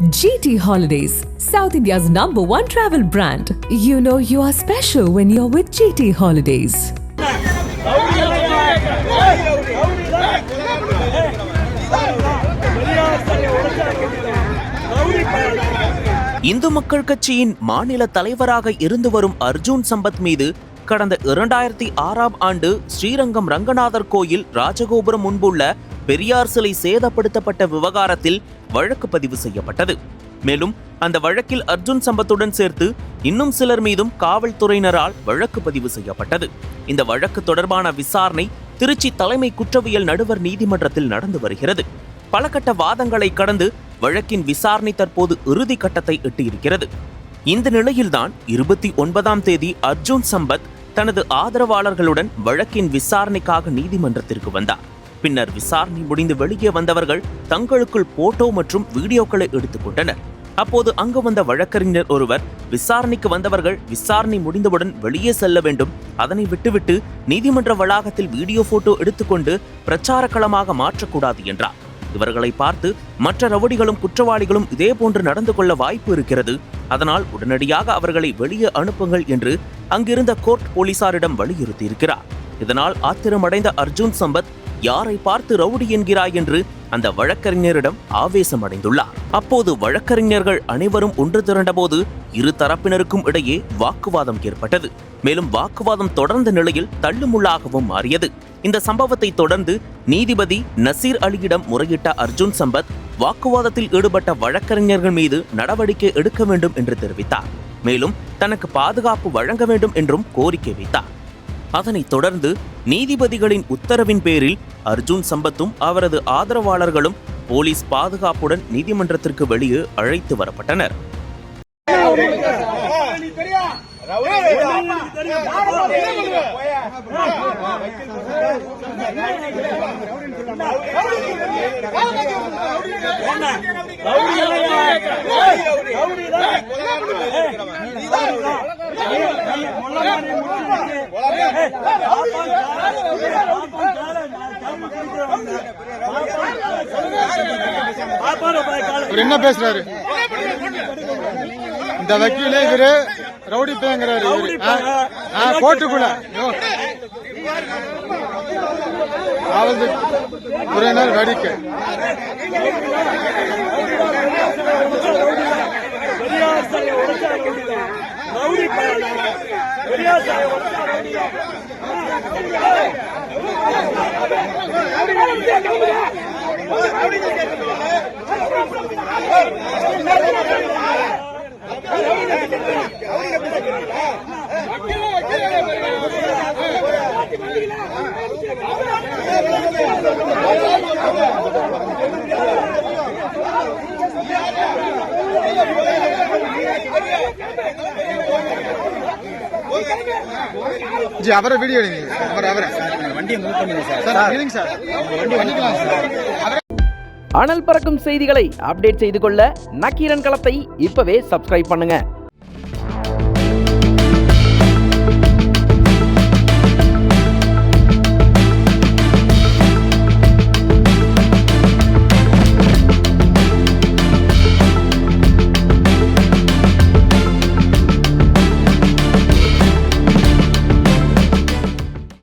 GT Holidays, South India's #1 travel brand. You know you are special when you're with GT Holidays. Hindu மக்கள் கட்சியின் மாநில தலைவராக இருந்து வரும் அர்ஜுன் சம்பத் மீது கடந்த 2006ஆம் ஆண்டு ஸ்ரீரங்கம் ரங்கநாதர் கோயில் ராஜகோபுரம் முன்புள்ள பெரியார் சிலை சேதப்படுத்தப்பட்ட விவகாரத்தில் வழக்கு பதிவு செய்யப்பட்டது. மேலும் அந்த வழக்கில் அர்ஜுன் சம்பத்துடன் சேர்த்து இன்னும் சிலர் மீதும் காவல்துறையினரால் வழக்கு பதிவு செய்யப்பட்டது. இந்த வழக்கு தொடர்பான விசாரணை திருச்சி தலைமை குற்றவியல் நடுவர் நீதிமன்றத்தில் நடந்து வருகிறது. பல கட்ட வாதங்களை கடந்து வழக்கின் விசாரணை தற்போது இறுதி கட்டத்தை எட்டியிருக்கிறது. இந்த நிலையில்தான் 29ஆம் தேதி அர்ஜுன் சம்பத் தனது ஆதரவாளர்களுடன் வழக்கின் விசாரணைக்காக நீதிமன்றத்திற்கு வந்தார். பின்னர் விசாரணை முடிந்து வெளியே வந்தவர்கள் தங்களுக்குள் போட்டோ மற்றும் வீடியோக்களை எடுத்துக் கொண்டனர். அப்போது அங்கு வந்த வழக்கறிஞர் ஒருவர், விசாரணைக்கு வந்தவர்கள் விசாரணை முடிந்தவுடன் வெளியே செல்ல வேண்டும், அதனை விட்டுவிட்டு நீதிமன்ற வளாகத்தில் வீடியோ போட்டோ எடுத்துக்கொண்டு பிரச்சார களமாக மாற்றக்கூடாது என்றார். இவர்களை பார்த்து மற்ற ரவுடிகளும் குற்றவாளிகளும் இதே போன்று நடந்து கொள்ள வாய்ப்பு இருக்கிறது, அதனால் உடனடியாக அவர்களை வெளியே அனுப்புங்கள் என்று அங்கிருந்த கோர்ட் போலீசாரிடம் வலியுறுத்தியிருக்கிறார். இதனால் ஆத்திரமடைந்த அர்ஜுன் சம்பத், யாரை பார்த்து ரவுடி என்கிறாய் என்று அந்த வழக்கறிஞரிடம் ஆவேசம் அடைந்துள்ளார். அப்போது வழக்கறிஞர்கள் அனைவரும் ஒன்று திரண்டபோது இரு தரப்பினருக்கும் இடையே வாக்குவாதம் ஏற்பட்டது. மேலும் வாக்குவாதம் தொடர்ந்த நிலையில் தள்ளுமுள்ளாகவும் மாறியது. இந்த சம்பவத்தை தொடர்ந்து நீதிபதி நசீர் அலியிடம் முறையிட்ட அர்ஜுன் சம்பத் வாக்குவாதத்தில் ஈடுபட்ட வழக்கறிஞர்கள் மீது நடவடிக்கை எடுக்க வேண்டும் என்று தெரிவித்தார். மேலும் தனக்கு பாதுகாப்பு வழங்க வேண்டும் என்றும் கோரிக்கை வைத்தார். அதனைத் தொடர்ந்து நீதிபதிகளின் உத்தரவின் பேரில் அர்ஜுன் சம்பத்தும் அவரது ஆதரவாளர்களும் போலீஸ் பாதுகாப்புடன் நீதிமன்றத்திற்கு வெளியே அழைத்து வரப்பட்டனர். என்ன பேசுறாரு இந்த வக்கீலே? இவரு ரவுடி பேங்கிறாரு. கோர்ட்டுக்குள்ள காவல்துறையினர் வேடிக்கை. ஜி அவரை வீடியோ எடுங்க. அவரை வண்டியை மூவ் பண்ணுங்க சார். இருங்க சார், வண்டி வண்டிக்கலாம் சார். அனல் பறக்கும் செய்திகளை அப்டேட் செய்து கொள்ள நக்கீரன் களத்தை இப்பவே சப்ஸ்கிரைப் பண்ணுங்க.